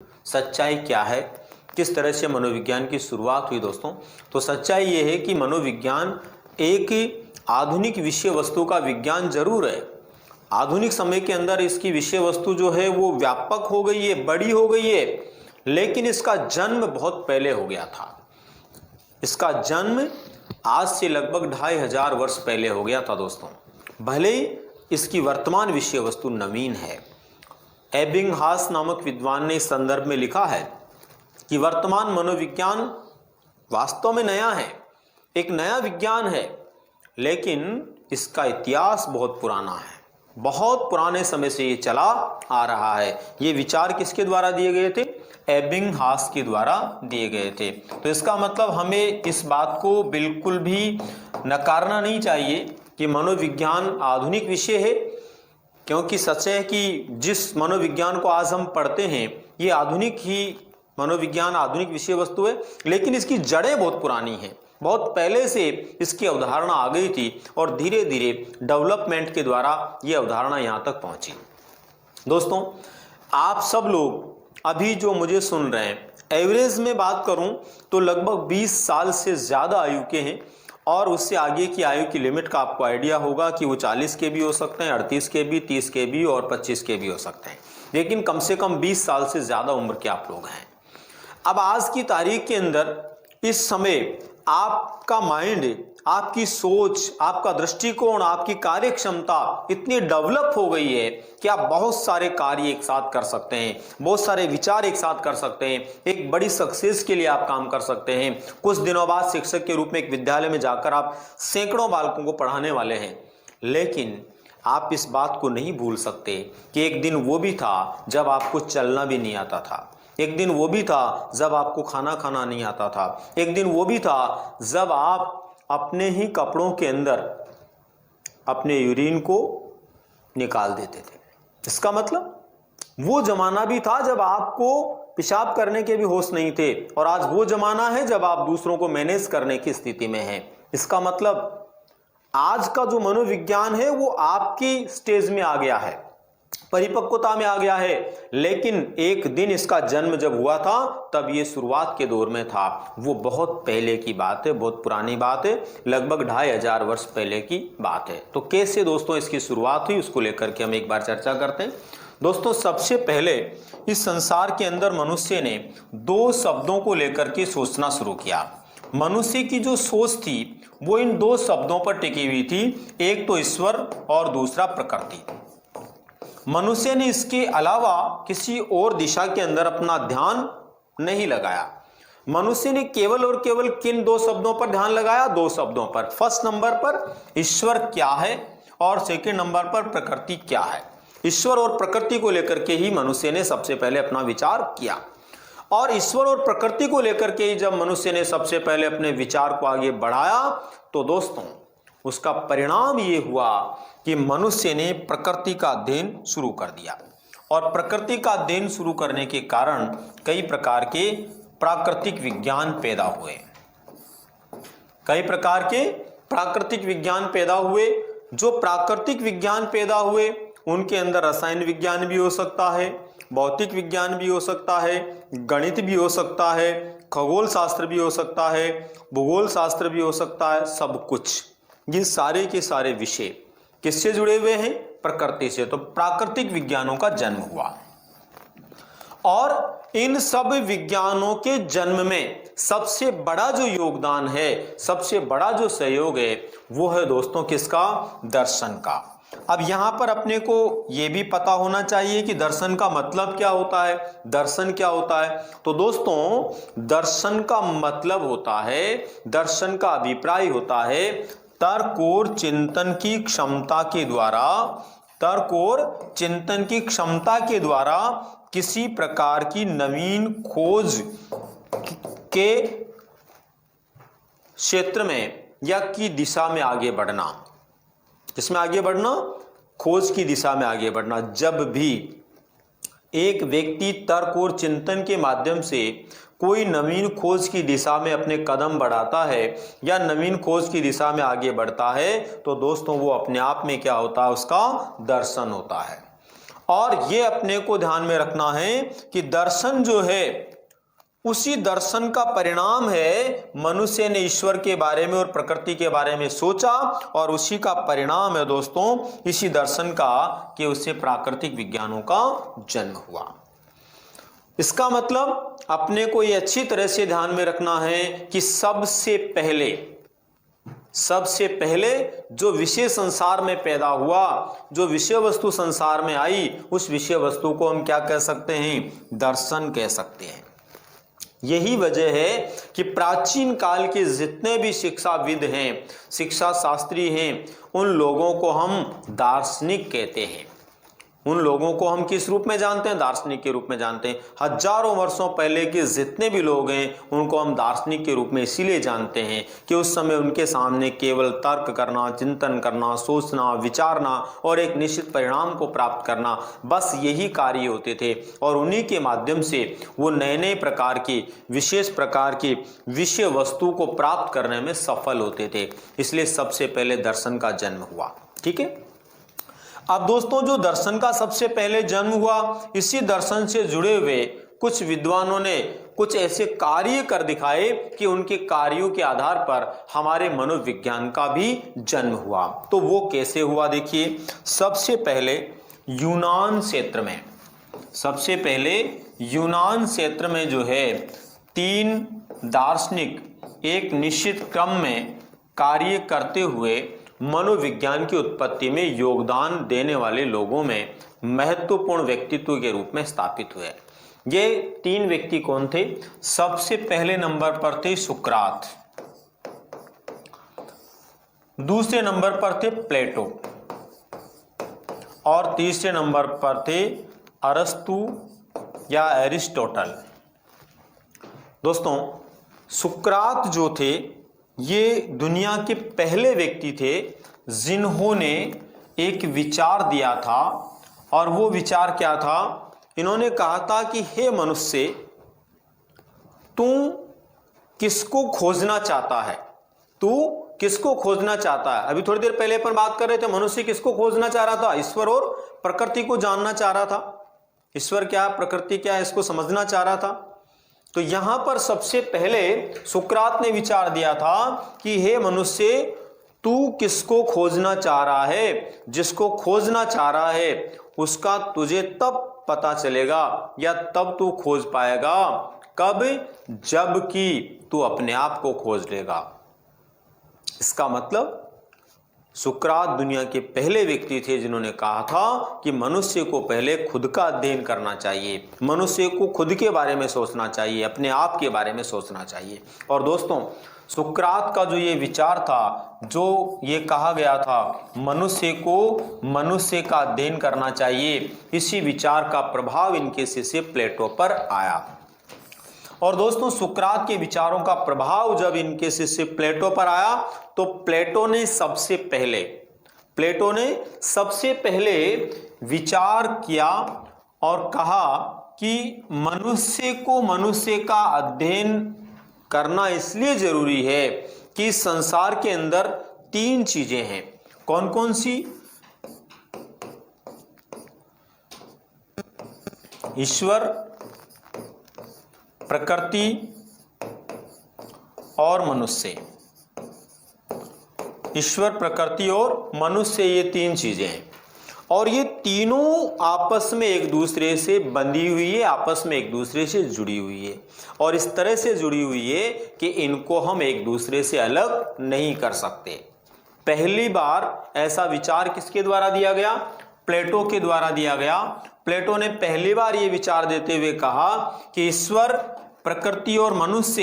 सच्चाई क्या है, किस तरह से मनोविज्ञान की शुरुआत हुई दोस्तों। तो सच्चाई ये है कि मनोविज्ञान एक आधुनिक विषय वस्तु का विज्ञान जरूर है। आधुनिक समय के अंदर इसकी विषय वस्तु जो है वो व्यापक हो गई है, बड़ी हो गई है, लेकिन इसका जन्म बहुत पहले हो गया था। इसका जन्म आज से लगभग 2500 वर्ष पहले हो गया था दोस्तों। भले ही इसकी वर्तमान विषय वस्तु नवीन है। एबिंगहास नामक विद्वान ने इस संदर्भ में लिखा है कि वर्तमान मनोविज्ञान वास्तव में नया है, एक नया विज्ञान है, लेकिन इसका इतिहास बहुत पुराना है। बहुत पुराने समय से ये चला आ रहा है। ये विचार किसके द्वारा दिए गए थे? एबिंगहास के द्वारा दिए गए थे। तो इसका मतलब हमें इस बात को बिल्कुल भी नकारना नहीं चाहिए कि मनोविज्ञान आधुनिक विषय है, क्योंकि सच है कि जिस मनोविज्ञान को आज हम पढ़ते हैं ये आधुनिक ही मनोविज्ञान, आधुनिक विषय वस्तु है, लेकिन इसकी जड़ें बहुत पुरानी हैं। बहुत पहले से इसकी अवधारणा आ गई थी और धीरे धीरे डेवलपमेंट के द्वारा ये अवधारणा यहाँ तक पहुंची। दोस्तों, आप सब लोग अभी जो मुझे सुन रहे हैं, एवरेज में बात करूं तो लगभग 20 साल से ज़्यादा आयु के हैं, और उससे आगे की आयु की लिमिट का आपको आइडिया होगा कि वो 40 के भी हो सकते हैं, 38 के भी, 30 के भी और 25 के भी हो सकते हैं, लेकिन कम से कम 20 साल से ज़्यादा उम्र के आप लोग हैं। अब आज की तारीख के अंदर इस समय आपका माइंड, आपकी सोच, आपका दृष्टिकोण, आपकी कार्य क्षमता इतनी डेवलप हो गई है कि आप बहुत सारे कार्य एक साथ कर सकते हैं, बहुत सारे विचार एक साथ कर सकते हैं, एक बड़ी सक्सेस के लिए आप काम कर सकते हैं। कुछ दिनों बाद शिक्षक के रूप में एक विद्यालय में जाकर आप सैकड़ों बालकों को पढ़ाने वाले हैं, लेकिन आप इस बात को नहीं भूल सकते कि एक दिन वो भी था जब आपको चलना भी नहीं आता था। एक दिन वो भी था जब आपको खाना खाना नहीं आता था। एक दिन वो भी था जब आप अपने ही कपड़ों के अंदर अपने यूरिन को निकाल देते थे। इसका मतलब वो जमाना भी था जब आपको पेशाब करने के भी होश नहीं थे, और आज वो जमाना है जब आप दूसरों को मैनेज करने की स्थिति में हैं। इसका मतलब आज का जो मनोविज्ञान है वो आपकी स्टेज में आ गया है, परिपक्वता में आ गया है, लेकिन एक दिन इसका जन्म जब हुआ था तब ये शुरुआत के दौर में था। वो बहुत पहले की बात है, बहुत पुरानी बात है, लगभग 2500 वर्ष पहले की बात है। तो कैसे दोस्तों इसकी शुरुआत हुई, उसको लेकर के हम एक बार चर्चा करते हैं। दोस्तों, सबसे पहले इस संसार के अंदर मनुष्य ने 2 शब्दों को लेकर के सोचना शुरू किया। मनुष्य की जो सोच थी वो इन 2 शब्दों पर टिकी हुई थी, एक तो ईश्वर और दूसरा प्रकृति। मनुष्य ने इसके अलावा किसी और दिशा के अंदर अपना ध्यान नहीं लगाया। मनुष्य ने केवल और केवल किन 2 शब्दों पर ध्यान लगाया? 2 शब्दों पर। फर्स्ट नंबर पर ईश्वर क्या है और सेकंड नंबर पर प्रकृति क्या है। ईश्वर और प्रकृति को लेकर के ही मनुष्य ने सबसे पहले अपना विचार किया, और ईश्वर और प्रकृति को लेकर के ही जब मनुष्य ने सबसे पहले अपने विचार को आगे बढ़ाया तो दोस्तों उसका परिणाम ये हुआ कि मनुष्य ने प्रकृति का अध्ययन शुरू कर दिया, और प्रकृति का अध्ययन शुरू करने के कारण कई प्रकार के प्राकृतिक विज्ञान पैदा हुए। कई प्रकार के प्राकृतिक विज्ञान पैदा हुए। जो प्राकृतिक विज्ञान पैदा हुए उनके अंदर रसायन विज्ञान भी हो सकता है, भौतिक विज्ञान भी हो सकता है, गणित भी हो सकता है, खगोल शास्त्र भी हो सकता है, भूगोल शास्त्र भी हो सकता है। सब कुछ ये सारे के सारे विषय किससे जुड़े हुए हैं? प्रकृति से। तो प्राकृतिक विज्ञानों का जन्म हुआ, और इन सब विज्ञानों के जन्म में सबसे बड़ा जो योगदान है, सबसे बड़ा जो सहयोग है, वो है दोस्तों किसका? दर्शन का। अब यहां पर अपने को यह भी पता होना चाहिए कि दर्शन का मतलब क्या होता है, दर्शन क्या होता है। तो दोस्तों, दर्शन का मतलब होता है, दर्शन का अभिप्राय होता है तर्क और चिंतन की क्षमता के द्वारा, तर्क और चिंतन की क्षमता के द्वारा किसी प्रकार की नवीन खोज के क्षेत्र में या की दिशा में आगे बढ़ना। किसमें आगे बढ़ना? खोज की दिशा में आगे बढ़ना। जब भी एक व्यक्ति तर्क और चिंतन के माध्यम से कोई नवीन खोज की दिशा में अपने कदम बढ़ाता है या नवीन खोज की दिशा में आगे बढ़ता है, तो दोस्तों वो अपने आप में क्या होता है? उसका दर्शन होता है। और ये अपने को ध्यान में रखना है कि दर्शन जो है उसी दर्शन का परिणाम है मनुष्य ने ईश्वर के बारे में और प्रकृति के बारे में सोचा, और उसी का परिणाम है दोस्तों इसी दर्शन का कि उससे प्राकृतिक विज्ञानों का जन्म हुआ। इसका मतलब अपने को ये अच्छी तरह से ध्यान में रखना है कि सबसे पहले जो विषय संसार में पैदा हुआ, जो विषय वस्तु संसार में आई, उस विषय वस्तु को हम क्या कह सकते हैं? दर्शन कह सकते हैं। यही वजह है कि प्राचीन काल के जितने भी शिक्षाविद हैं, शिक्षा शास्त्री हैं, उन लोगों को हम दार्शनिक कहते हैं। उन लोगों को हम किस रूप में जानते हैं? दार्शनिक के रूप में जानते हैं। हजारों वर्षों पहले के जितने भी लोग हैं उनको हम दार्शनिक के रूप में इसीलिए जानते हैं कि उस समय उनके सामने केवल तर्क करना, चिंतन करना, सोचना, विचारना और एक निश्चित परिणाम को प्राप्त करना, बस यही कार्य होते थे। और उन्हीं के माध्यम से वो नए नए प्रकार की, विशेष प्रकार की विषय वस्तु को प्राप्त करने में सफल होते थे। इसलिए सबसे पहले दर्शन का जन्म हुआ। ठीक है। अब दोस्तों जो दर्शन का सबसे पहले जन्म हुआ, इसी दर्शन से जुड़े हुए कुछ विद्वानों ने कुछ ऐसे कार्य कर दिखाए कि उनके कार्यों के आधार पर हमारे मनोविज्ञान का भी जन्म हुआ। तो वो कैसे हुआ? देखिए, सबसे पहले यूनान क्षेत्र में जो है 3 दार्शनिक एक निश्चित क्रम में कार्य करते हुए मनोविज्ञान की उत्पत्ति में योगदान देने वाले लोगों में महत्वपूर्ण व्यक्तित्व के रूप में स्थापित हुए। ये 3 व्यक्ति कौन थे? सबसे पहले नंबर पर थे सुकरात, दूसरे नंबर पर थे प्लेटो और तीसरे नंबर पर थे अरस्तु या एरिस्टोटल। दोस्तों, सुकरात जो थे ये दुनिया के पहले व्यक्ति थे जिन्होंने एक विचार दिया था, और वो विचार क्या था? इन्होंने कहा था कि हे मनुष्य, तू किसको खोजना चाहता है? तू किसको खोजना चाहता है? अभी थोड़ी देर पहले अपन बात कर रहे थे, मनुष्य किसको खोजना चाह रहा था? ईश्वर और प्रकृति को जानना चाह रहा था। ईश्वर क्या, प्रकृति क्या है, इसको समझना चाह रहा था। तो यहां पर सबसे पहले सुकरात ने विचार दिया था कि हे मनुष्य, तू किसको खोजना चाह रहा है? जिसको खोजना चाह रहा है उसका तुझे तब पता चलेगा या तब तू खोज पाएगा, कब? जबकि तू अपने आप को खोज लेगा। इसका मतलब सुकरात दुनिया के पहले व्यक्ति थे जिन्होंने कहा था कि मनुष्य को पहले खुद का अध्ययन करना चाहिए, मनुष्य को खुद के बारे में सोचना चाहिए, अपने आप के बारे में सोचना चाहिए। और दोस्तों, सुकरात का जो ये विचार था, जो ये कहा गया था मनुष्य को मनुष्य का अध्ययन करना चाहिए, इसी विचार का प्रभाव इनके शिष्य प्लेटो पर आया। और दोस्तों, सुकरात के विचारों का प्रभाव जब इनके शिष्य प्लेटो पर आया तो प्लेटो ने सबसे पहले विचार किया और कहा कि मनुष्य को मनुष्य का अध्ययन करना इसलिए जरूरी है कि संसार के अंदर 3 चीजें हैं। कौन कौन सी? ईश्वर, प्रकृति और मनुष्य। ईश्वर, प्रकृति और मनुष्य, ये 3 चीजें हैं। और ये तीनों आपस में एक दूसरे से बंधी हुई है, आपस में एक दूसरे से जुड़ी हुई है, और इस तरह से जुड़ी हुई है कि इनको हम एक दूसरे से अलग नहीं कर सकते। पहली बार ऐसा विचार किसके द्वारा दिया गया? प्लेटो के द्वारा दिया गया। प्लेटो ने पहली बार ये विचार देते हुए कहा कि ईश्वर, प्रकृति और मनुष्य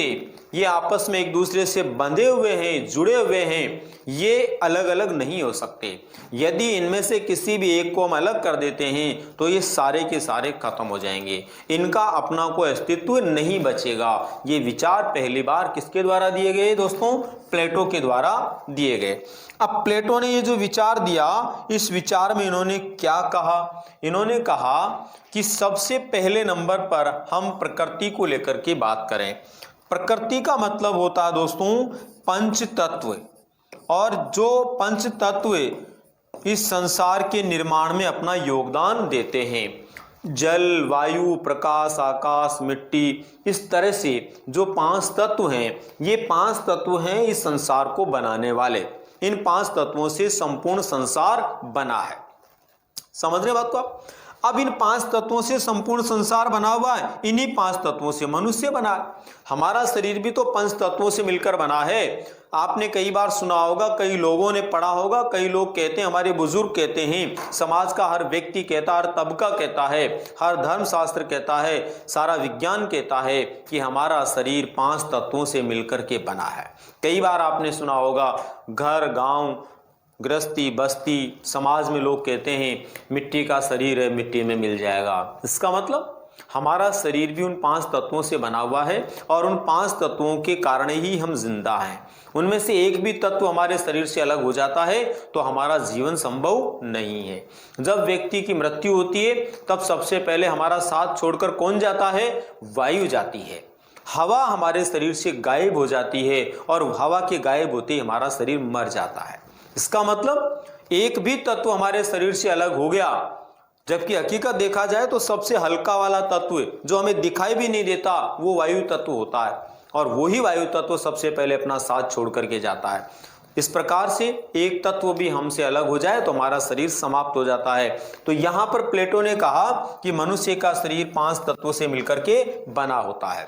ये आपस में एक दूसरे से बंधे हुए हैं, जुड़े हुए हैं, ये अलग अलग नहीं हो सकते। यदि इनमें से किसी भी एक को हम अलग कर देते हैं तो ये सारे के सारे खत्म हो जाएंगे, इनका अपना कोई अस्तित्व नहीं बचेगा। ये विचार पहली बार किसके द्वारा दिए गए दोस्तों? प्लेटो के द्वारा दिए गए। अब प्लेटो ने ये जो विचार दिया, इस विचार में इन्होंने क्या कहा? इन्होंने कहा कि सबसे पहले नंबर पर हम प्रकृति को लेकर के बात करें। प्रकृति का मतलब होता है दोस्तों पंच तत्व, और जो पंच तत्व इस संसार के निर्माण में अपना योगदान देते हैं। जल, वायु, प्रकाश, आकाश, मिट्टी, इस तरह से जो 5 तत्व हैं, ये 5 तत्व हैं इस संसार को बनाने वाले। इन 5 तत्वों से संपूर्ण संसार बना है। समझ रहे बात को आप? अब इन 5 तत्वों से संपूर्ण संसार बना हुआ है, इन्हीं 5 तत्वों से मनुष्य बना है। हमारा शरीर भी तो 5 तत्वों से मिलकर बना है। आपने कई बार सुना होगा, कई लोगों ने पढ़ा होगा, कई लोग कहते हैं, हमारे बुजुर्ग कहते हैं, समाज का हर व्यक्ति कहता, हर तबका कहता है, हर धर्मशास्त्र कहता है, सारा विज्ञान कहता है कि हमारा शरीर 5 तत्वों से मिलकर के बना है। कई बार आपने सुना होगा, घर, गांव, गृहस्थी, बस्ती, समाज में लोग कहते हैं मिट्टी का शरीर है, मिट्टी में मिल जाएगा। इसका मतलब हमारा शरीर भी उन 5 तत्वों से बना हुआ है और उन 5 तत्वों के कारण ही हम जिंदा हैं। उनमें से एक भी तत्व हमारे शरीर से अलग हो जाता है तो हमारा जीवन संभव नहीं है। जब व्यक्ति की मृत्यु होती है तब सबसे पहले हमारा साथ छोड़कर कौन जाता है? वायु जाती है। हवा हमारे शरीर से गायब हो जाती है और हवा के गायब होते ही हमारा शरीर मर जाता है। इसका मतलब एक भी तत्व हमारे शरीर से अलग हो गया, जबकि हकीकत देखा जाए तो सबसे हल्का वाला तत्व जो हमें दिखाई भी नहीं देता वो वायु तत्व होता है, और वही वायु तत्व सबसे पहले अपना साथ छोड़ करके जाता है। इस प्रकार से एक तत्व भी हमसे अलग हो जाए तो हमारा शरीर समाप्त हो जाता है। तो यहाँ पर प्लेटो ने कहा कि मनुष्य का शरीर 5 तत्वों से मिलकर के बना होता है,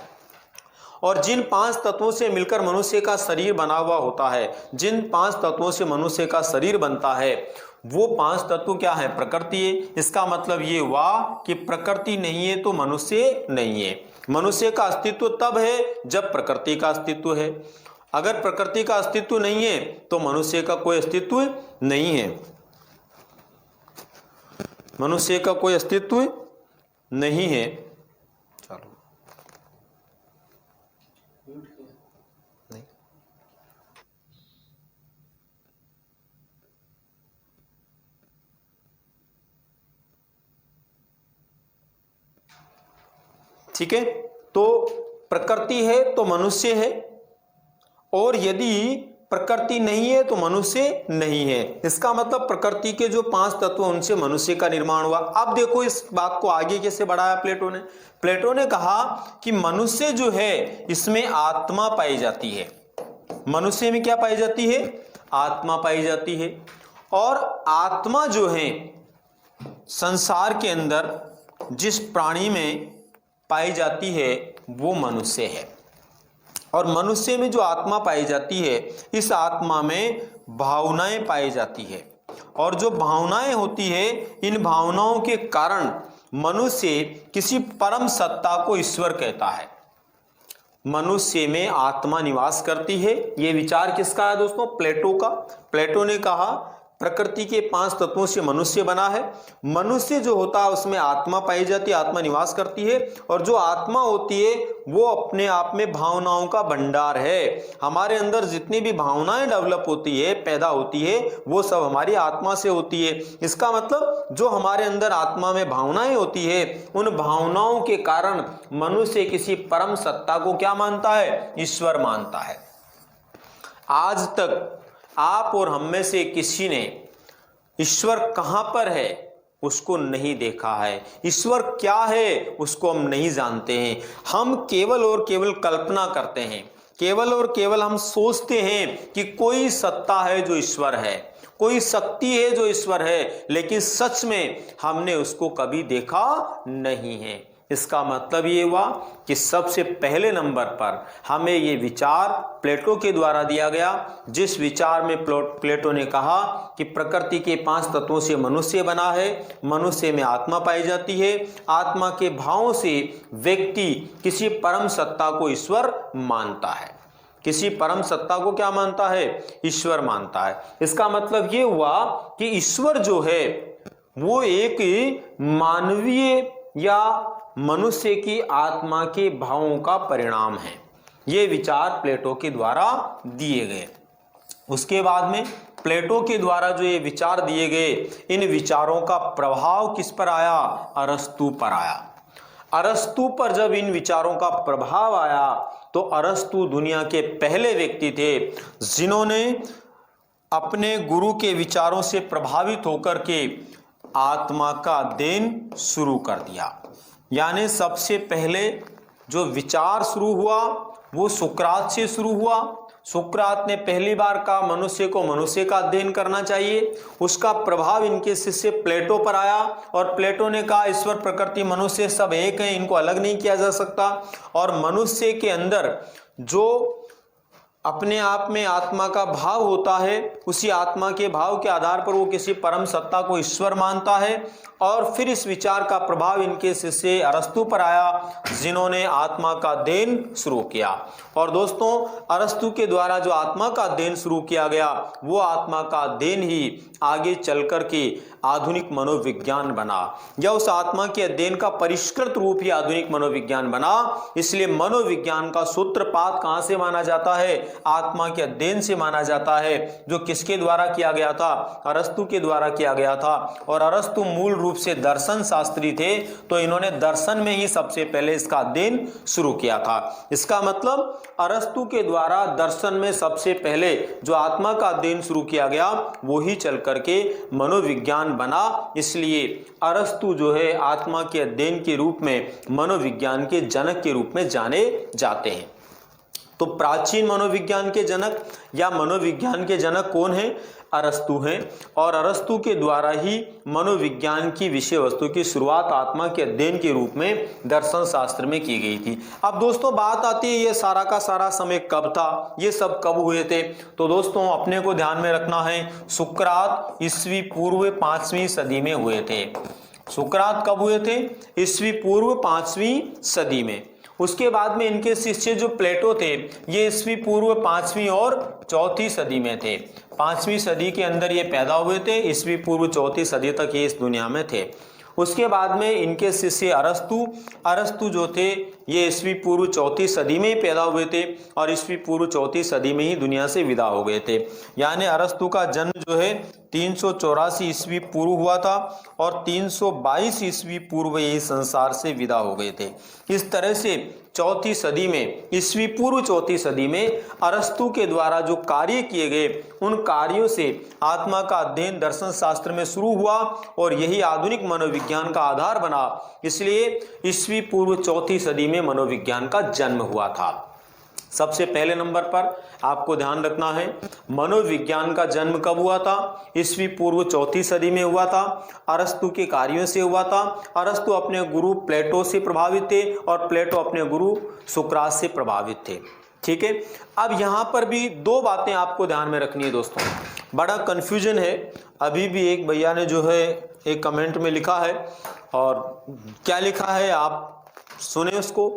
और जिन 5 तत्वों से मिलकर मनुष्य का शरीर बना हुआ होता है, जिन 5 तत्वों से मनुष्य का शरीर बनता है, वो 5 तत्व क्या है? प्रकृति है। इसका मतलब ये हुआ कि प्रकृति नहीं है तो मनुष्य नहीं है। मनुष्य का अस्तित्व तब है जब प्रकृति का अस्तित्व है। अगर प्रकृति का अस्तित्व नहीं है तो मनुष्य का कोई अस्तित्व नहीं है। मनुष्य का कोई अस्तित्व नहीं है। चलो नहीं, ठीक है। तो प्रकृति है तो मनुष्य है, और यदि प्रकृति नहीं है तो मनुष्य नहीं है। इसका मतलब प्रकृति के जो 5 तत्व उनसे मनुष्य का निर्माण हुआ। अब देखो इस बात को आगे कैसे बढ़ाया प्लेटो ने। प्लेटो ने कहा कि मनुष्य जो है इसमें आत्मा पाई जाती है। मनुष्य में क्या पाई जाती है? आत्मा पाई जाती है। और आत्मा जो है संसार के अंदर जिस प्राणी में पाई जाती है वो मनुष्य है। और मनुष्य में जो आत्मा पाई जाती है, इस आत्मा में भावनाएं पाई जाती है, और जो भावनाएं होती है, इन भावनाओं के कारण मनुष्य किसी परम सत्ता को ईश्वर कहता है। मनुष्य में आत्मा निवास करती है। यह विचार किसका है दोस्तों? प्लेटो का। प्लेटो ने कहा प्रकृति के 5 तत्वों से मनुष्य बना है। मनुष्य जो होता है उसमें आत्मा पाई जाती है, आत्मा निवास करती है, और जो आत्मा होती है वो अपने आप में भावनाओं का भंडार है। हमारे अंदर जितनी भी भावनाएं डेवलप होती है, पैदा होती है, वो सब हमारी आत्मा से होती है। इसका मतलब जो हमारे अंदर आत्मा में भावनाएं होती है, उन भावनाओं के कारण मनुष्य किसी परम सत्ता को क्या मानता है? ईश्वर मानता है। आज तक आप और हम में से किसी ने ईश्वर कहां पर है उसको नहीं देखा है। ईश्वर क्या है उसको हम नहीं जानते हैं। हम केवल और केवल कल्पना करते हैं, केवल और केवल हम सोचते हैं कि कोई सत्ता है जो ईश्वर है, कोई शक्ति है जो ईश्वर है, लेकिन सच में हमने उसको कभी देखा नहीं है। इसका मतलब ये हुआ कि सबसे पहले नंबर पर हमें ये विचार प्लेटो के द्वारा दिया गया, जिस विचार में प्लेटो ने कहा कि प्रकृति के 5 तत्वों से मनुष्य बना है। मनुष्य में आत्मा पाई जाती है। आत्मा के भावों से व्यक्ति किसी परम सत्ता को ईश्वर मानता है। किसी परम सत्ता को क्या मानता है? ईश्वर मानता है। इसका मतलब ये हुआ कि ईश्वर जो है वो एक मानवीय या मनुष्य की आत्मा के भावों का परिणाम है। ये विचार प्लेटो के द्वारा दिए गए। उसके बाद में प्लेटो के द्वारा जो ये विचार दिए गए, इन विचारों का प्रभाव किस पर आया? अरस्तु पर आया। अरस्तु पर जब इन विचारों का प्रभाव आया तो अरस्तु दुनिया के पहले व्यक्ति थे जिन्होंने अपने गुरु के विचारों से प्रभावित होकर के आत्मा का अध्ययन शुरू कर दिया। यानी सबसे पहले जो विचार शुरू हुआ वो सुकरात से शुरू हुआ। सुकरात ने पहली बार कहा मनुष्य को मनुष्य का अध्ययन करना चाहिए। उसका प्रभाव इनके शिष्य प्लेटो पर आया और प्लेटो ने कहा ईश्वर प्रकृति मनुष्य सब एक हैं, इनको अलग नहीं किया जा सकता। और मनुष्य के अंदर जो अपने आप में आत्मा का भाव होता है, उसी आत्मा के भाव के आधार पर वो किसी परम सत्ता को ईश्वर मानता है। और फिर इस विचार का प्रभाव इनके शिष्य अरस्तु पर आया, जिन्होंने आत्मा का अध्ययन शुरू किया। और दोस्तों, अरस्तु के द्वारा जो आत्मा का अध्ययन शुरू किया गया वो आत्मा का अध्ययन ही आगे चल कर के आधुनिक मनोविज्ञान बना, या उस आत्मा के अध्ययन का परिष्कृत रूप ही आधुनिक मनोविज्ञान बना। इसलिए मनोविज्ञान का सूत्रपात कहां से माना जाता है? आत्मा के अध्ययन से माना जाता है, जो किसके द्वारा किया गया था? अरस्तु के द्वारा किया गया था। और अरस्तु मूल रूप से दर्शन शास्त्री थे, तो इन्होंने दर्शन में ही सबसे पहले इसका अध्ययन शुरू किया था। इसका मतलब अरस्तु के द्वारा दर्शन में सबसे पहले जो आत्मा का अध्ययन शुरू किया गया वो ही चल करके मनोविज्ञान बना। इसलिए अरस्तु जो है आत्मा के अध्ययन के रूप में मनोविज्ञान के जनक के रूप में जाने जाते हैं। तो प्राचीन मनोविज्ञान के जनक या मनोविज्ञान के जनक कौन है? अरस्तु हैं। और अरस्तु के द्वारा ही मनोविज्ञान की विषय वस्तु की शुरुआत आत्मा के अध्ययन के रूप में दर्शन शास्त्र में की गई थी। अब दोस्तों बात आती है ये सारा का सारा समय कब था, ये सब कब हुए थे? तो दोस्तों अपने को ध्यान में रखना है, सुकरात ईस्वी पूर्व 5वीं सदी में हुए थे। सुकरात कब हुए थे? ईस्वी पूर्व 5वीं सदी में। उसके बाद में इनके शिष्य जो प्लेटो थे ये ईस्वी पूर्व 5वीं और 4थी सदी में थे। 5वीं सदी के अंदर ये पैदा हुए थे, ईस्वी पूर्व 4थी सदी तक ये इस दुनिया में थे। उसके बाद में इनके शिष्य अरस्तु जो थे ये ईस्वी पूर्व 4थी सदी में ही पैदा हुए थे और ईस्वी पूर्व 4थी सदी में ही दुनिया से विदा हो गए थे। यानी अरस्तु का जन्म जो है 384 ईस्वी पूर्व हुआ था और 322 ईस्वी पूर्व ये संसार से विदा हो गए थे। इस तरह से 4थी सदी में, ईस्वी पूर्व 4थी सदी में अरस्तु के द्वारा जो कार्य किए गए उन कार्यों से आत्मा का अध्ययन दर्शन शास्त्र में शुरू हुआ और यही आधुनिक मनोविज्ञान का आधार बना। इसलिए ईस्वी पूर्व 4थी सदी में मनोविज्ञान का जन्म हुआ था। सबसे पहले नंबर पर आपको ध्यान रखना है मनोविज्ञान का जन्म कब हुआ था? ईस्वी पूर्व 4थी सदी में हुआ था। अरस्तु के कार्यों से हुआ था। अरस्तु अपने गुरु प्लेटो से प्रभावित थे और प्लेटो अपने गुरु सुकरात से प्रभावित थे। ठीक है, अब यहां पर भी दो बातें आपको ध्यान में रखनी है दोस्तों, बड़ा कंफ्यूजन है। अभी भी एक भैया ने जो है एक कमेंट में लिखा है, और क्या लिखा है आप सुने उसको।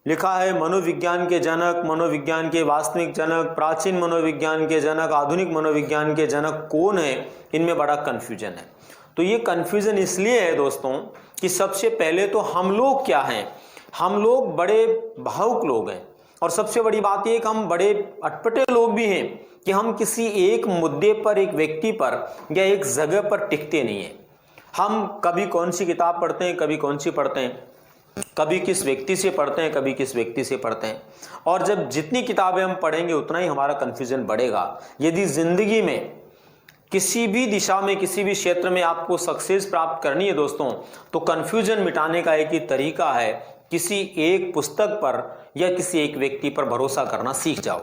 लिखा है मनोविज्ञान के जनक, मनोविज्ञान के वास्तविक जनक, प्राचीन मनोविज्ञान के जनक, आधुनिक मनोविज्ञान के जनक कौन है? इनमें बड़ा कन्फ्यूजन है। तो ये कन्फ्यूजन इसलिए है दोस्तों कि सबसे पहले तो हम लोग क्या हैं? हम लोग बड़े भावुक लोग हैं और सबसे बड़ी बात यह कि हम बड़े अटपटे लोग भी हैं कि हम किसी एक मुद्दे पर, एक व्यक्ति पर या एक जगह पर टिकते नहीं हैं। हम कभी कौन सी किताब पढ़ते हैं, कभी कौन सी पढ़ते हैं, कभी किस व्यक्ति से पढ़ते हैं, कभी किस व्यक्ति से पढ़ते हैं। और जब जितनी किताबें हम पढ़ेंगे उतना ही हमारा कन्फ्यूजन बढ़ेगा। यदि जिंदगी में किसी भी दिशा में, किसी भी क्षेत्र में आपको सक्सेस प्राप्त करनी है दोस्तों, तो कन्फ्यूजन मिटाने का एक ही तरीका है, किसी एक पुस्तक पर या किसी एक व्यक्ति पर भरोसा करना सीख जाओ।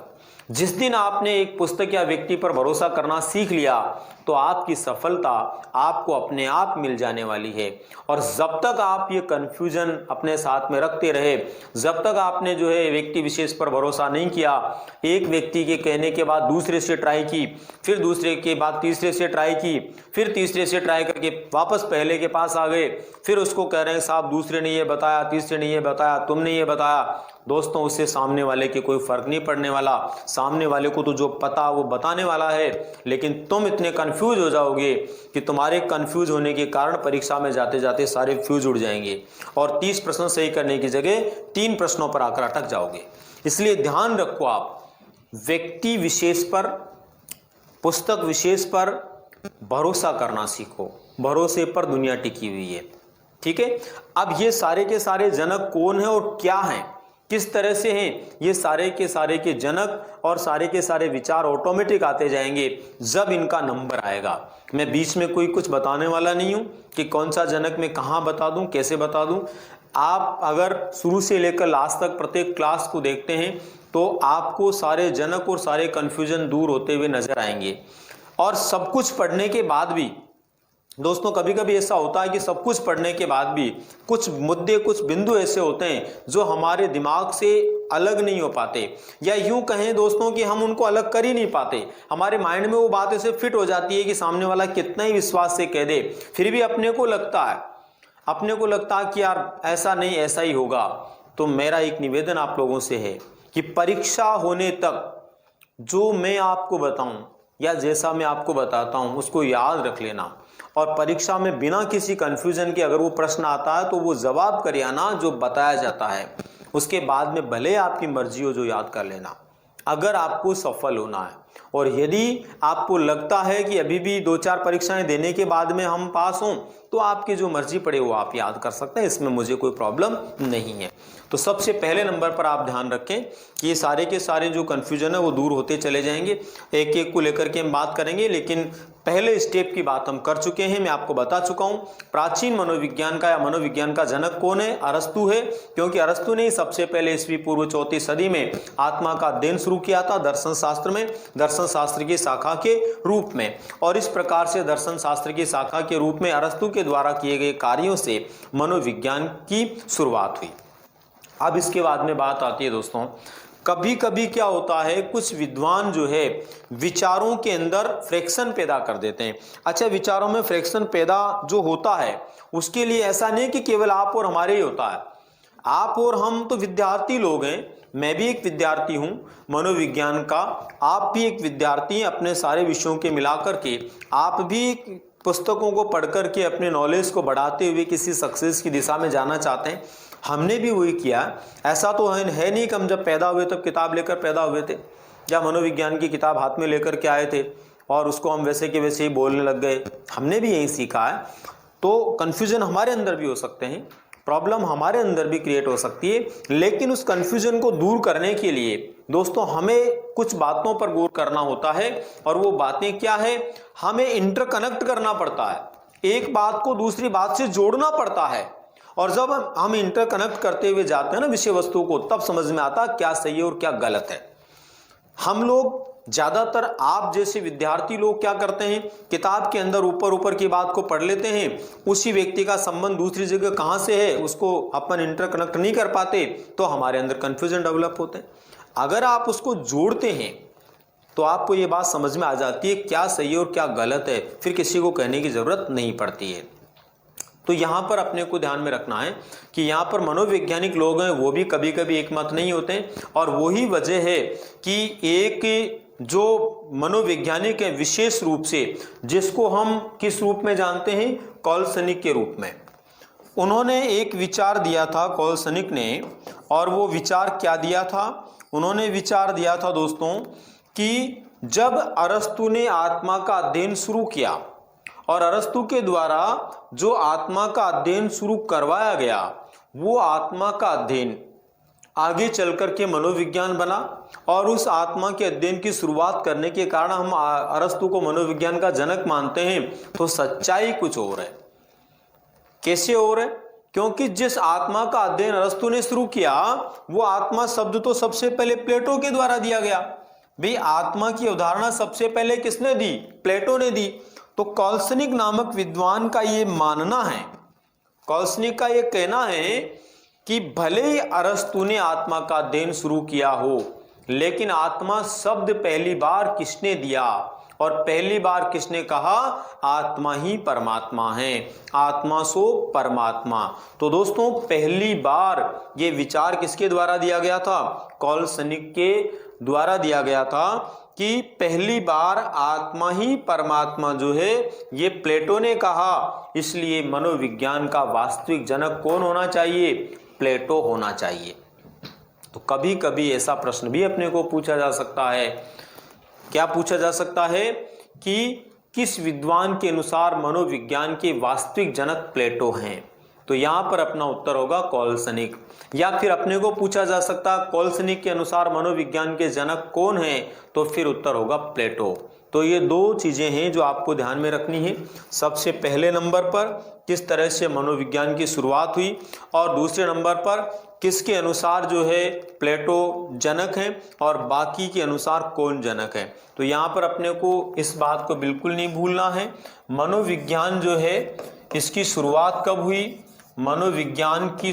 जिस दिन आपने एक पुस्तक या व्यक्ति पर भरोसा करना सीख लिया तो आपकी सफलता आपको अपने आप मिल जाने वाली है। और जब तक आप ये कन्फ्यूजन अपने साथ में रखते रहे, जब तक आपने जो है व्यक्ति विशेष पर भरोसा नहीं किया, एक व्यक्ति के कहने के बाद दूसरे से ट्राई की, फिर दूसरे के बाद तीसरे से ट्राई की, फिर तीसरे से ट्राई करके वापस पहले के पास आ गए, फिर उसको कह रहे हैं साहब दूसरे ने ये बताया, तीसरे ने ये बताया, तुमने ये बताया, दोस्तों उससे सामने वाले के कोई फर्क नहीं पड़ने वाला। सामने वाले को तो जो पता वो बताने वाला है, लेकिन तुम इतने कंफ्यूज हो जाओगे कि तुम्हारे कंफ्यूज होने के कारण परीक्षा में जाते जाते सारे फ्यूज उड़ जाएंगे और 30 प्रश्न सही करने की जगह 3 प्रश्नों पर आकर अटक जाओगे। इसलिए ध्यान रखो, आप व्यक्ति विशेष पर, पुस्तक विशेष पर भरोसा करना सीखो। भरोसे पर दुनिया टिकी हुई है। ठीक है, अब ये सारे के सारे जनक कौन है और क्या हैं, किस तरह से हैं, ये सारे के जनक और सारे के सारे विचार ऑटोमेटिक आते जाएंगे जब इनका नंबर आएगा। मैं बीच में कोई कुछ बताने वाला नहीं हूं कि कौन सा जनक मैं कहां बता दूं, कैसे बता दूं। आप अगर शुरू से लेकर लास्ट तक प्रत्येक क्लास को देखते हैं तो आपको सारे जनक और सारे कंफ्यूजन दूर होते हुए नजर आएंगे। और सब कुछ पढ़ने के बाद भी दोस्तों कभी कभी ऐसा होता है कि सब कुछ पढ़ने के बाद भी कुछ मुद्दे, कुछ बिंदु ऐसे होते हैं जो हमारे दिमाग से अलग नहीं हो पाते, या यूं कहें दोस्तों कि हम उनको अलग कर ही नहीं पाते। हमारे माइंड में वो बात ऐसे फिट हो जाती है कि सामने वाला कितना ही विश्वास से कह दे, फिर भी अपने को लगता है कि यार ऐसा नहीं, ऐसा ही होगा। तो मेरा एक निवेदन आप लोगों से है कि परीक्षा होने तक जो मैं आपको बताऊं या जैसा मैं आपको बताता हूं उसको याद रख लेना, और परीक्षा में बिना किसी कंफ्यूजन के अगर वो प्रश्न आता है तो वो जवाब कर आना जो बताया जाता है। उसके बाद में भले आपकी मर्जी हो जो याद कर लेना, अगर आपको सफल होना है। और यदि आपको लगता है कि अभी भी 2-4 परीक्षाएं देने के बाद में हम पास हों तो आपकी जो मर्जी पड़े वो आप याद कर सकते हैं, इसमें मुझे कोई प्रॉब्लम नहीं है। तो सबसे पहले नंबर पर आप ध्यान रखें कि ये सारे के सारे जो कन्फ्यूजन है वो दूर होते चले जाएंगे। एक एक को लेकर के हम बात करेंगे, लेकिन पहले स्टेप की बात हम कर चुके हैं। मैं आपको बता चुका हूं प्राचीन मनोविज्ञान का या मनोविज्ञान का जनक कौन है, अरस्तु है, क्योंकि अरस्तु ने सबसे पहले ईस्वी पूर्व 4वीं सदी में आत्मा का अध्ययन शुरू किया था दर्शन शास्त्र में, दर्शन शास्त्र की शाखा के रूप में। और इस प्रकार से दर्शन शास्त्र की शाखा के रूप में अरस्तु के द्वारा किए गए कार्यों से मनोविज्ञान की शुरुआत हुई। अब इसके बाद में बात आती है दोस्तों, कभी कभी क्या होता है, कुछ विद्वान जो है विचारों के अंदर फ्रैक्शन पैदा कर देते हैं। अच्छा, विचारों में फ्रैक्शन पैदा जो होता है उसके लिए ऐसा नहीं कि केवल आप और हमारे ही होता है। आप और हम तो विद्यार्थी लोग हैं, मैं भी एक विद्यार्थी हूं मनोविज्ञान का, आप भी एक विद्यार्थी हैं। अपने सारे विषयों के मिलाकर के आप भी पुस्तकों को पढ़कर के अपने नॉलेज को बढ़ाते हुए किसी सक्सेस की दिशा में जाना चाहते हैं। हमने भी वही किया। ऐसा तो है नहीं कि हम जब पैदा हुए तब किताब लेकर पैदा हुए थे या मनोविज्ञान की किताब हाथ में लेकर के आए थे और उसको हम वैसे के वैसे ही बोलने लग गए। हमने भी यही सीखा है। तो कन्फ्यूजन हमारे अंदर भी हो सकते हैं, प्रॉब्लम हमारे अंदर भी क्रिएट हो सकती है, लेकिन उस कन्फ्यूजन को दूर करने के लिए दोस्तों हमें कुछ बातों पर गौर करना होता है। और वो बातें क्या है, हमें इंटरकनेक्ट करना पड़ता है, एक बात को दूसरी बात से जोड़ना पड़ता है। और जब हम इंटरकनेक्ट करते हुए जाते हैं ना विषय वस्तु को, तब समझ में आता है क्या सही है और क्या गलत है। हम लोग ज्यादातर, आप जैसे विद्यार्थी लोग क्या करते हैं, किताब के अंदर ऊपर ऊपर की बात को पढ़ लेते हैं, उसी व्यक्ति का संबंध दूसरी जगह कहां से है उसको अपन इंटरकनेक्ट नहीं कर पाते, तो हमारे अंदर कंफ्यूजन डेवलप होते हैं। अगर आप उसको जोड़ते हैं तो आपको ये बात समझ में आ जाती है क्या सही है और क्या गलत है, फिर किसी को कहने की जरूरत नहीं पड़ती है। तो यहां पर अपने को ध्यान में रखना है कि यहां पर मनोवैज्ञानिक लोग हैं वो भी कभी कभी एक मत नहीं होते, और वही वजह है कि एक जो मनोवैज्ञानिक है विशेष रूप से, जिसको हम किस रूप में जानते हैं, कॉलसनिक के रूप में, उन्होंने एक विचार दिया था कॉलसनिक ने। और वो विचार क्या दिया था, उन्होंने विचार दिया था दोस्तों कि जब अरस्तु ने आत्मा का अध्ययन शुरू किया और अरस्तु के द्वारा जो आत्मा का अध्ययन शुरू करवाया गया, वो आत्मा का अध्ययन आगे चलकर के मनोविज्ञान बना। और उस आत्मा के अध्ययन की शुरुआत करने के कारण हम अरस्तु को मनोविज्ञान का जनक मानते हैं। तो सच्चाई कुछ और है। कैसे और है, क्योंकि जिस आत्मा का अध्ययन अरस्तु ने शुरू किया, वो आत्मा शब्द तो सबसे पहले प्लेटो के द्वारा दिया गया। भाई, आत्मा की अवधारणा सबसे पहले किसने दी, प्लेटो ने दी। तो कॉलसनिक नामक विद्वान का ये मानना है, कॉलसनिक का ये कहना है कि भले ही अरस्तु ने आत्मा का अध्ययन शुरू किया हो, लेकिन आत्मा शब्द पहली बार किसने दिया, और पहली बार किसने कहा, आत्मा ही परमात्मा है, आत्मा सो परमात्मा। तो दोस्तों पहली बार ये विचार किसके द्वारा दिया गया था, कॉलसनिक के द्वारा दिया गया था कि पहली बार आत्मा ही परमात्मा जो है ये प्लेटो ने कहा। इसलिए मनोविज्ञान का वास्तविक जनक कौन होना चाहिए, प्लेटो होना चाहिए। तो कभी कभी ऐसा प्रश्न भी अपने को पूछा जा सकता है, क्या पूछा जा सकता है कि किस विद्वान के अनुसार मनोविज्ञान के वास्तविक जनक प्लेटो हैं। तो यहाँ पर अपना उत्तर होगा कॉलसनिक। या फिर अपने को पूछा जा सकता है कॉलसनिक के अनुसार मनोविज्ञान के जनक कौन है, तो फिर उत्तर होगा प्लेटो। तो ये दो चीजें हैं जो आपको ध्यान में रखनी है। सबसे पहले नंबर पर किस तरह से मनोविज्ञान की शुरुआत हुई, और दूसरे नंबर पर किसके अनुसार जो है प्लेटो जनक है और बाकी के अनुसार कौन जनक है। तो यहाँ पर अपने को इस बात को बिल्कुल नहीं भूलना है। मनोविज्ञान जो है इसकी शुरुआत कब हुई? मनोविज्ञान की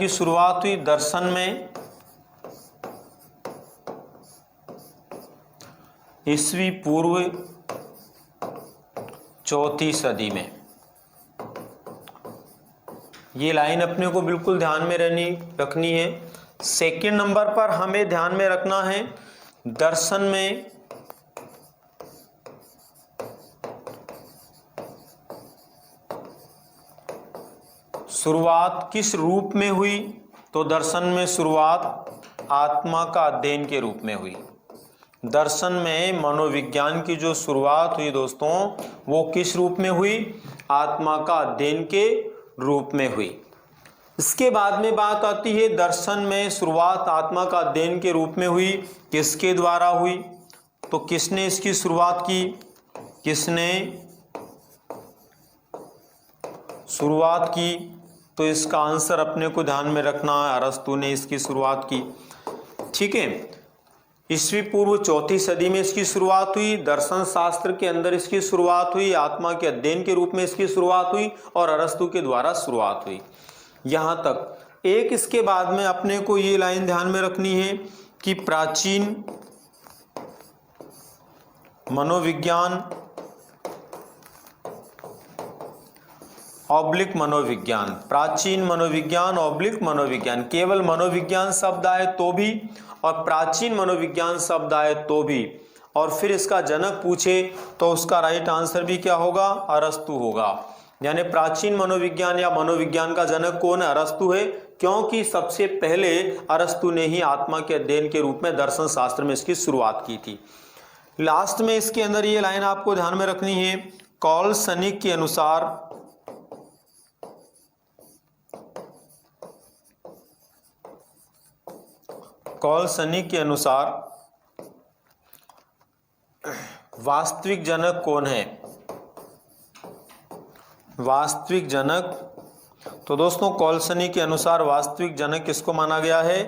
शुरुआत हुई दर्शन में ईस्वी पूर्व 4वीं सदी में। ये लाइन अपने को बिल्कुल ध्यान में रखनी है। सेकंड नंबर पर हमें ध्यान में रखना है दर्शन में शुरुआत किस रूप में हुई? तो दर्शन में शुरुआत आत्मा का अध्ययन के रूप में हुई। दर्शन में मनोविज्ञान की जो शुरुआत हुई दोस्तों, वो किस रूप में हुई? आत्मा का अध्ययन के रूप में हुई। इसके बाद में बात आती है दर्शन में शुरुआत आत्मा का अध्ययन के रूप में हुई, किसके द्वारा हुई? तो किसने इसकी शुरुआत की? किसने शुरुआत की? तो इसका आंसर अपने को ध्यान में रखना है, अरस्तु ने इसकी शुरुआत की। ठीक है, ईस्वी पूर्व 4वीं सदी में इसकी शुरुआत हुई। दर्शन शास्त्र के अंदर इसकी शुरुआत हुई, आत्मा के अध्ययन के रूप में इसकी शुरुआत हुई और अरस्तु के द्वारा शुरुआत हुई। यहाँ तक एक इसके बाद में अपने को ये लाइन ध्यान में रखनी है कि प्राचीन मनोविज्ञान ऑब्लिक मनोविज्ञान, प्राचीन मनोविज्ञान ऑब्लिक मनोविज्ञान, केवल मनोविज्ञान शब्द आए तो भी और प्राचीन मनोविज्ञान शब्द आए तो भी, और फिर इसका जनक पूछे तो उसका राइट आंसर भी क्या होगा? अरस्तु होगा। यानी प्राचीन मनोविज्ञान या मनोविज्ञान का जनक कौन है? अरस्तु है, क्योंकि सबसे पहले अरस्तु ने ही आत्मा के अध्ययन के रूप में दर्शन शास्त्र में इसकी शुरुआत की थी। लास्ट में इसके अंदर ये लाइन आपको ध्यान में रखनी है, कॉलसनिक के अनुसार वास्तविक जनक कौन है? वास्तविक जनक, तो दोस्तों कॉलसनी के अनुसार वास्तविक जनक किसको माना गया है?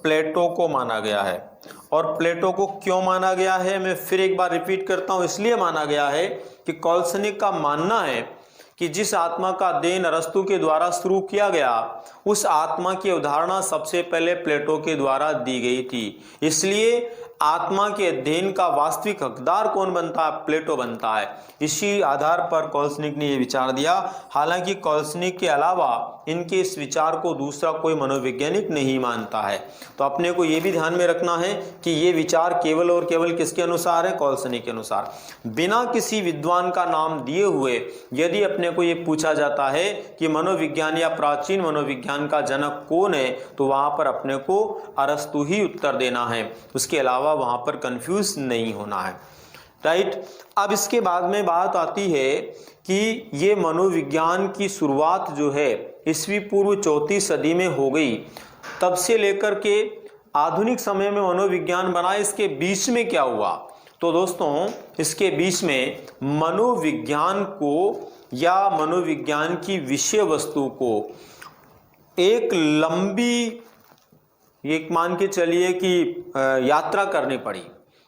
प्लेटो को माना गया है। और प्लेटो को क्यों माना गया है, मैं फिर एक बार रिपीट करता हूं, इसलिए माना गया है कि कॉलसनी का मानना है कि जिस आत्मा का अध्ययन अरस्तु के द्वारा शुरू किया गया, उस आत्मा की अवधारणा सबसे पहले प्लेटो के द्वारा दी गई थी। इसलिए आत्मा के अध्ययन का वास्तविक हकदार कौन बनता है? प्लेटो बनता है। इसी आधार पर कॉलसनिक ने यह विचार दिया। हालांकि कॉलसनिक के अलावा इनके इस विचार को दूसरा कोई मनोवैज्ञानिक नहीं मानता है। तो अपने को यह भी ध्यान में रखना है कि ये विचार केवल और केवल किसके अनुसार है? कॉलसनिक के अनुसार। बिना किसी विद्वान का नाम दिए हुए यदि अपने को ये पूछा जाता है कि मनोविज्ञान या प्राचीन मनोविज्ञान का जनक कौन है, तो वहां पर अपने को अरस्तु ही उत्तर देना है, उसके अलावा वहां पर कंफ्यूज नहीं होना है। राइट। अब इसके बाद में बात आती है कि ये मनोविज्ञान की शुरुआत जो है ईस्वी पूर्व 4वीं सदी में हो गई, तब से लेकर के आधुनिक समय में मनोविज्ञान बना। इसके बीच में क्या हुआ? तो दोस्तों इसके बीच में मनोविज्ञान को या मनोविज्ञान की विषय वस्तु को एक लंबी, एक मान के चलिए कि यात्रा करनी पड़ी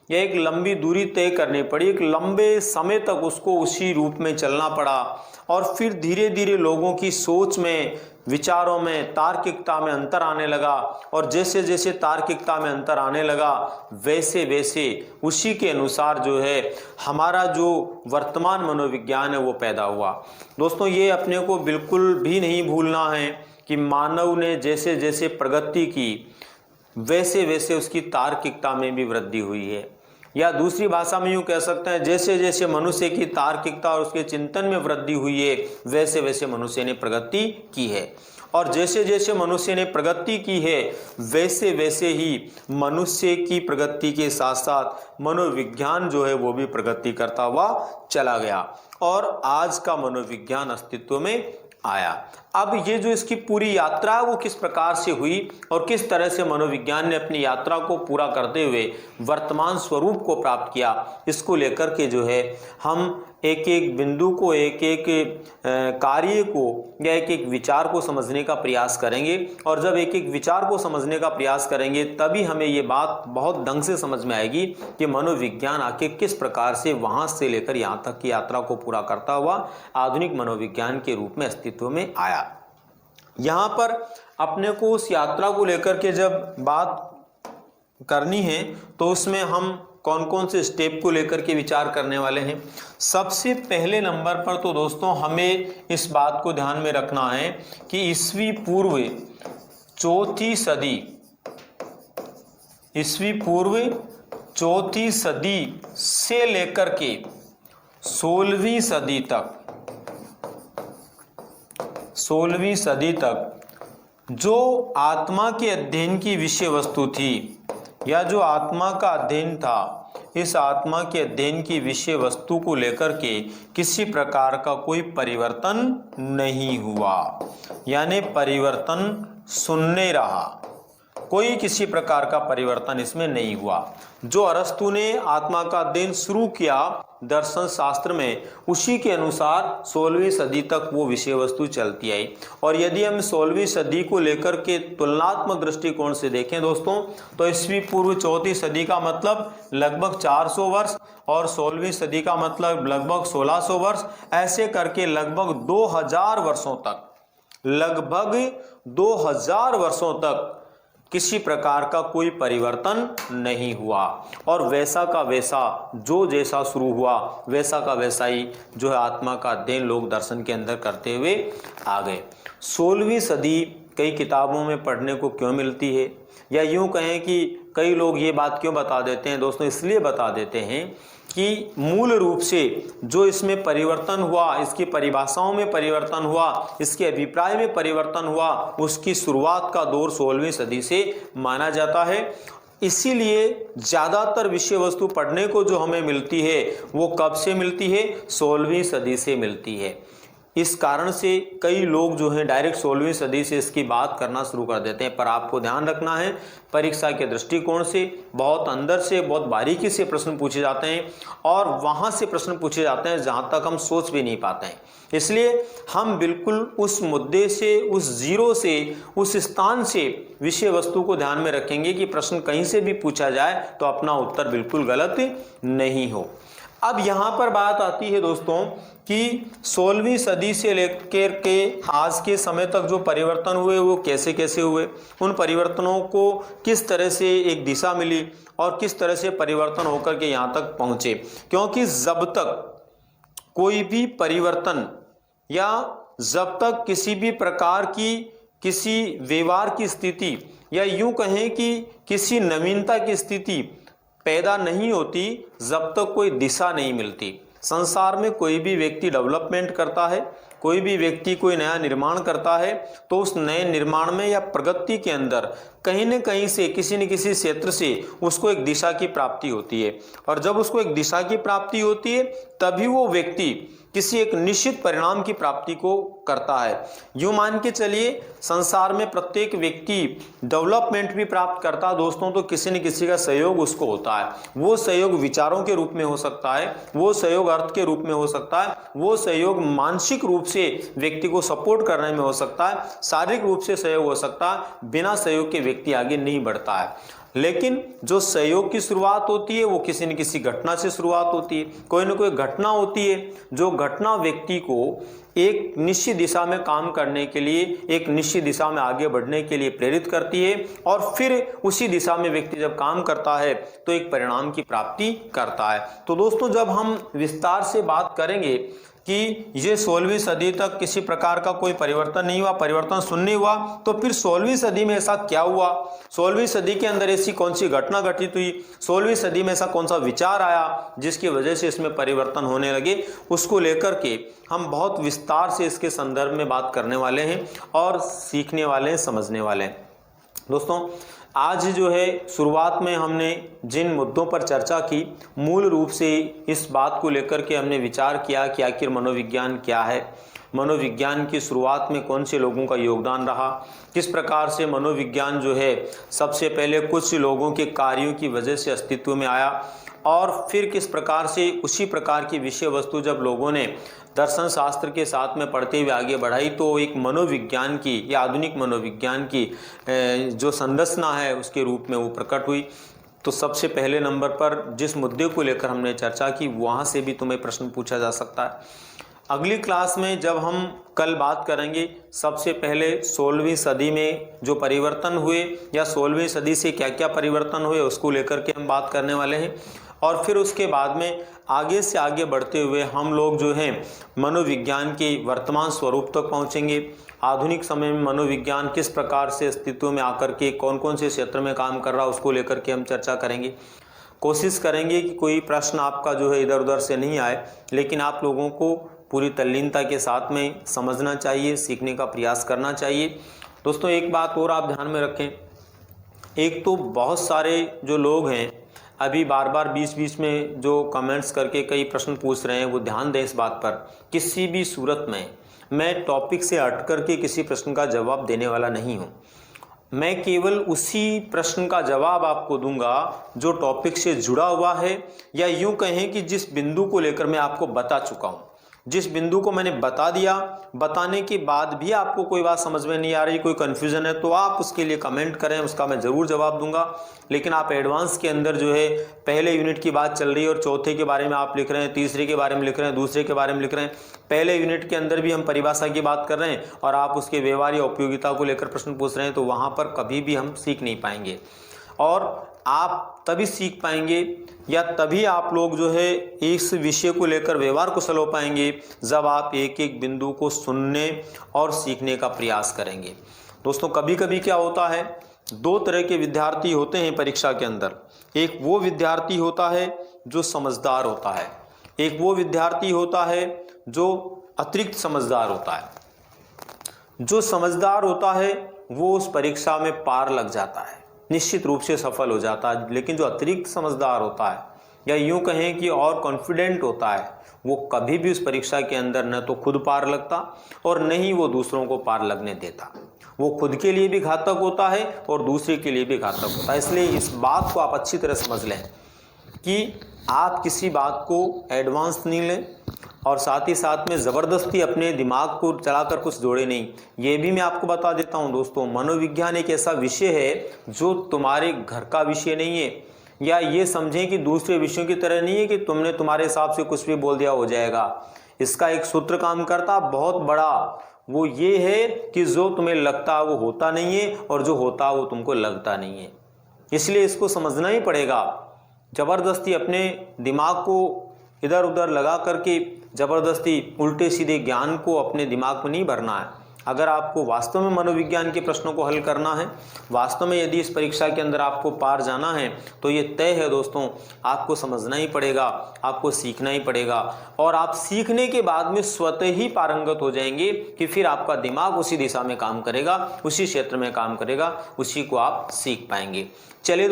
या एक लंबी दूरी तय करनी पड़ी, एक लंबे समय तक उसको उसी रूप में चलना पड़ा। और फिर धीरे धीरे लोगों की सोच में, विचारों में, तार्किकता में अंतर आने लगा, और जैसे जैसे तार्किकता में अंतर आने लगा वैसे वैसे उसी के अनुसार जो है हमारा जो वर्तमान मनोविज्ञान है वो पैदा हुआ। दोस्तों ये अपने को बिल्कुल भी नहीं भूलना है कि मानव ने जैसे जैसे प्रगति की वैसे वैसे उसकी तार्किकता में भी वृद्धि हुई है। या दूसरी भाषा में यूँ कह सकते हैं, जैसे जैसे मनुष्य की तार्किकता और उसके चिंतन में वृद्धि हुई है, वैसे वैसे मनुष्य ने प्रगति की है। और जैसे जैसे मनुष्य ने प्रगति की है, वैसे वैसे ही मनुष्य की प्रगति के साथ साथ मनोविज्ञान जो है वो भी प्रगति करता हुआ चला गया और आज का मनोविज्ञान अस्तित्व में आया। अब ये जो इसकी पूरी यात्रा है वो किस प्रकार से हुई और किस तरह से मनोविज्ञान ने अपनी यात्रा को पूरा करते हुए वर्तमान स्वरूप को प्राप्त किया, इसको लेकर के जो है हम एक एक बिंदु को, एक एक कार्य को या एक एक विचार को समझने का प्रयास करेंगे। और जब एक एक विचार को समझने का प्रयास करेंगे तभी हमें ये बात बहुत ढंग से समझ में आएगी कि मनोविज्ञान आखिर किस प्रकार से वहाँ से लेकर यहाँ तक की यात्रा को पूरा करता हुआ आधुनिक मनोविज्ञान के रूप में अस्तित्व में आया। यहाँ पर अपने को उस यात्रा को लेकर के जब बात करनी है तो उसमें हम कौन कौन से स्टेप को लेकर के विचार करने वाले हैं। सबसे पहले नंबर पर तो दोस्तों हमें इस बात को ध्यान में रखना है कि ईस्वी पूर्व चौथी सदी से लेकर के 16वीं सदी तक जो आत्मा के अध्ययन की विषय वस्तु थी या जो आत्मा का अध्ययन था, इस आत्मा के अध्ययन की विषय वस्तु को लेकर के किसी प्रकार का कोई परिवर्तन नहीं हुआ, यानी परिवर्तन शून्य रहा, कोई किसी प्रकार का परिवर्तन इसमें नहीं हुआ। जो अरस्तु ने आत्मा का अध्ययन शुरू किया दर्शन शास्त्र में, उसी के अनुसार 16वीं सदी तक वो विषय वस्तु चलती आई। और यदि हम 16वीं सदी को लेकर के तुलनात्मक दृष्टिकोण से देखें दोस्तों, तो ईस्वी पूर्व चौथी सदी का मतलब लगभग 400 वर्ष और 16वीं सदी का मतलब लगभग 1600 वर्ष, ऐसे करके लगभग 2000 वर्षों तक किसी प्रकार का कोई परिवर्तन नहीं हुआ। और वैसा का वैसा जो जैसा शुरू हुआ वैसा का वैसा ही जो है आत्मा का अध्ययन लोग दर्शन के अंदर करते हुए आ गए। 16वीं सदी कई किताबों में पढ़ने को क्यों मिलती है, या यूँ कहें कि कई लोग ये बात क्यों बता देते हैं दोस्तों, इसलिए बता देते हैं कि मूल रूप से जो इसमें परिवर्तन हुआ, इसकी परिभाषाओं में परिवर्तन हुआ, इसके अभिप्राय में परिवर्तन हुआ, उसकी शुरुआत का दौर 16वीं सदी से माना जाता है। इसीलिए ज़्यादातर विषय वस्तु पढ़ने को जो हमें मिलती है वो कब से मिलती है, 16वीं सदी से मिलती है। इस कारण से कई लोग जो हैं डायरेक्ट 16वीं सदी से इसकी बात करना शुरू कर देते हैं, पर आपको ध्यान रखना है परीक्षा के दृष्टिकोण से बहुत अंदर से बहुत बारीकी से प्रश्न पूछे जाते हैं और वहाँ से प्रश्न पूछे जाते हैं जहाँ तक हम सोच भी नहीं पाते हैं। इसलिए हम बिल्कुल उस मुद्दे से, उस जीरो से, उस स्थान से विषय वस्तु को ध्यान में रखेंगे कि प्रश्न कहीं से भी पूछा जाए तो अपना उत्तर बिल्कुल गलत नहीं हो। अब यहाँ पर बात आती है दोस्तों कि 16वीं सदी से लेकर के आज के समय तक जो परिवर्तन हुए वो कैसे कैसे हुए, उन परिवर्तनों को किस तरह से एक दिशा मिली और किस तरह से परिवर्तन होकर के यहाँ तक पहुँचे। क्योंकि जब तक कोई भी परिवर्तन या जब तक किसी भी प्रकार की किसी व्यवहार की स्थिति या यूँ कहें कि किसी नवीनता की स्थिति पैदा नहीं होती, जब तक कोई दिशा नहीं मिलती। संसार में कोई भी व्यक्ति डेवलपमेंट करता है, कोई भी व्यक्ति कोई नया निर्माण करता है, तो उस नए निर्माण में या प्रगति के अंदर कहीं न कहीं से किसी न किसी क्षेत्र से उसको एक दिशा की प्राप्ति होती है। और जब उसको एक दिशा की प्राप्ति होती है तभी वो व्यक्ति किसी एक निश्चित परिणाम की प्राप्ति को करता है। यूँ मान के चलिए संसार में प्रत्येक व्यक्ति डेवलपमेंट भी प्राप्त करता है दोस्तों, तो किसी न किसी का सहयोग उसको होता है। वो सहयोग विचारों के रूप में हो सकता है, वो सहयोग अर्थ के रूप में हो सकता है, वो सहयोग मानसिक रूप से व्यक्ति को सपोर्ट करने में हो सकता है, शारीरिक रूप से सहयोग हो सकता है। बिना सहयोग के व्यक्ति आगे नहीं बढ़ता है। लेकिन जो सहयोग की शुरुआत होती है वो किसी न किसी घटना से शुरुआत होती है। कोई न कोई घटना होती है जो घटना व्यक्ति को एक निश्चित दिशा में काम करने के लिए, एक निश्चित दिशा में आगे बढ़ने के लिए प्रेरित करती है और फिर उसी दिशा में व्यक्ति जब काम करता है तो एक परिणाम की प्राप्ति करता है। तो दोस्तों जब हम विस्तार से बात करेंगे कि ये 16वीं सदी तक किसी प्रकार का कोई परिवर्तन नहीं हुआ, परिवर्तन शून्य नहीं हुआ, तो फिर 16वीं सदी में ऐसा क्या हुआ, 16वीं सदी के अंदर ऐसी कौन सी घटना घटित हुई, 16वीं सदी में ऐसा कौन सा विचार आया जिसकी वजह से इसमें परिवर्तन होने लगे, उसको लेकर के हम बहुत विस्तार से इसके संदर्भ में बात करने वाले हैं और सीखने वाले हैं, समझने वाले हैं। दोस्तों, आज जो है शुरुआत में हमने जिन मुद्दों पर चर्चा की, मूल रूप से इस बात को लेकर के हमने विचार किया कि आखिर मनोविज्ञान क्या है, मनोविज्ञान की शुरुआत में कौन से लोगों का योगदान रहा, किस प्रकार से मनोविज्ञान जो है सबसे पहले कुछ लोगों के कार्यों की वजह से अस्तित्व में आया, और फिर किस प्रकार से उसी प्रकार की विषय वस्तु जब लोगों ने दर्शन शास्त्र के साथ में पढ़ते हुए आगे बढ़ाई तो एक मनोविज्ञान की या आधुनिक मनोविज्ञान की जो संरचना है उसके रूप में वो प्रकट हुई। तो सबसे पहले नंबर पर जिस मुद्दे को लेकर हमने चर्चा की वहाँ से भी तुम्हें प्रश्न पूछा जा सकता है। अगली क्लास में जब हम कल बात करेंगे सबसे पहले 16वीं सदी में जो परिवर्तन हुए या 16वीं सदी से क्या क्या परिवर्तन हुए उसको लेकर के हम बात करने वाले हैं, और फिर उसके बाद में आगे से आगे बढ़ते हुए हम लोग जो हैं मनोविज्ञान के वर्तमान स्वरूप तक पहुंचेंगे। आधुनिक समय में मनोविज्ञान किस प्रकार से अस्तित्व में आकर के कौन कौन से क्षेत्र में काम कर रहा है उसको लेकर के हम चर्चा करेंगे। कोशिश करेंगे कि कोई प्रश्न आपका जो है इधर उधर से नहीं आए, लेकिन आप लोगों को पूरी तल्लीनता के साथ में समझना चाहिए, सीखने का प्रयास करना चाहिए। दोस्तों, एक बात और आप ध्यान में रखें, एक तो बहुत सारे जो लोग हैं अभी बार बार बीच बीच में जो कमेंट्स करके कई प्रश्न पूछ रहे हैं, वो ध्यान दें इस बात पर, किसी भी सूरत में मैं टॉपिक से हट करके किसी प्रश्न का जवाब देने वाला नहीं हूँ। मैं केवल उसी प्रश्न का जवाब आपको दूंगा जो टॉपिक से जुड़ा हुआ है, या यूं कहें कि जिस बिंदु को लेकर मैं आपको बता चुका हूँ। जिस बिंदु को मैंने बता दिया, बताने के बाद भी आपको कोई बात समझ में नहीं आ रही, कोई कन्फ्यूज़न है, तो आप उसके लिए कमेंट करें, उसका मैं ज़रूर जवाब दूंगा। लेकिन आप एडवांस के अंदर जो है पहले यूनिट की बात चल रही है और चौथे के बारे में आप लिख रहे हैं, तीसरे के बारे में लिख रहे हैं, दूसरे के बारे में लिख रहे हैं, पहले यूनिट के अंदर भी हम परिभाषा की बात कर रहे हैं और आप उसके व्यवहार या उपयोगिता को लेकर प्रश्न पूछ रहे हैं, तो वहाँ पर कभी भी हम सीख नहीं पाएंगे। और आप तभी सीख पाएंगे या तभी आप लोग जो है इस विषय को लेकर व्यवहार कुशल हो पाएंगे जब आप एक एक बिंदु को सुनने और सीखने का प्रयास करेंगे। दोस्तों, कभी कभी क्या होता है, दो तरह के विद्यार्थी होते हैं परीक्षा के अंदर। एक वो विद्यार्थी होता है जो समझदार होता है, एक वो विद्यार्थी होता है जो अतिरिक्त समझदार होता है। जो समझदार होता है वो उस परीक्षा में पार लग जाता है, निश्चित रूप से सफल हो जाता है। लेकिन जो अतिरिक्त समझदार होता है या यूं कहें कि और कॉन्फिडेंट होता है, वो कभी भी उस परीक्षा के अंदर न तो खुद पार लगता और न ही वो दूसरों को पार लगने देता। वो खुद के लिए भी घातक होता है और दूसरे के लिए भी घातक होता है। इसलिए इस बात को आप अच्छी तरह समझ लें कि आप किसी बात को एडवांस नहीं लें और साथ ही साथ में ज़बरदस्ती अपने दिमाग को चलाकर कुछ जोड़े नहीं। ये भी मैं आपको बता देता हूँ दोस्तों, मनोविज्ञान एक ऐसा विषय है जो तुम्हारे घर का विषय नहीं है, या ये समझें कि दूसरे विषयों की तरह नहीं है कि तुमने तुम्हारे हिसाब से कुछ भी बोल दिया हो जाएगा। इसका एक सूत्र काम करता बहुत बड़ा, वो ये है कि जो तुम्हें लगता है वो होता नहीं है और जो होता है वो तुमको लगता नहीं है। इसलिए इसको समझना ही पड़ेगा। ज़बरदस्ती अपने दिमाग को इधर उधर लगा करके ज़बरदस्ती उल्टे सीधे ज्ञान को अपने दिमाग में नहीं भरना है। अगर आपको वास्तव में मनोविज्ञान के प्रश्नों को हल करना है, वास्तव में यदि इस परीक्षा के अंदर आपको पार जाना है, तो ये तय है दोस्तों, आपको समझना ही पड़ेगा, आपको सीखना ही पड़ेगा। और आप सीखने के बाद में स्वतः ही पारंगत हो जाएंगे कि फिर आपका दिमाग उसी दिशा में काम करेगा, उसी क्षेत्र में काम करेगा, उसी को आप सीख पाएंगे। चलिए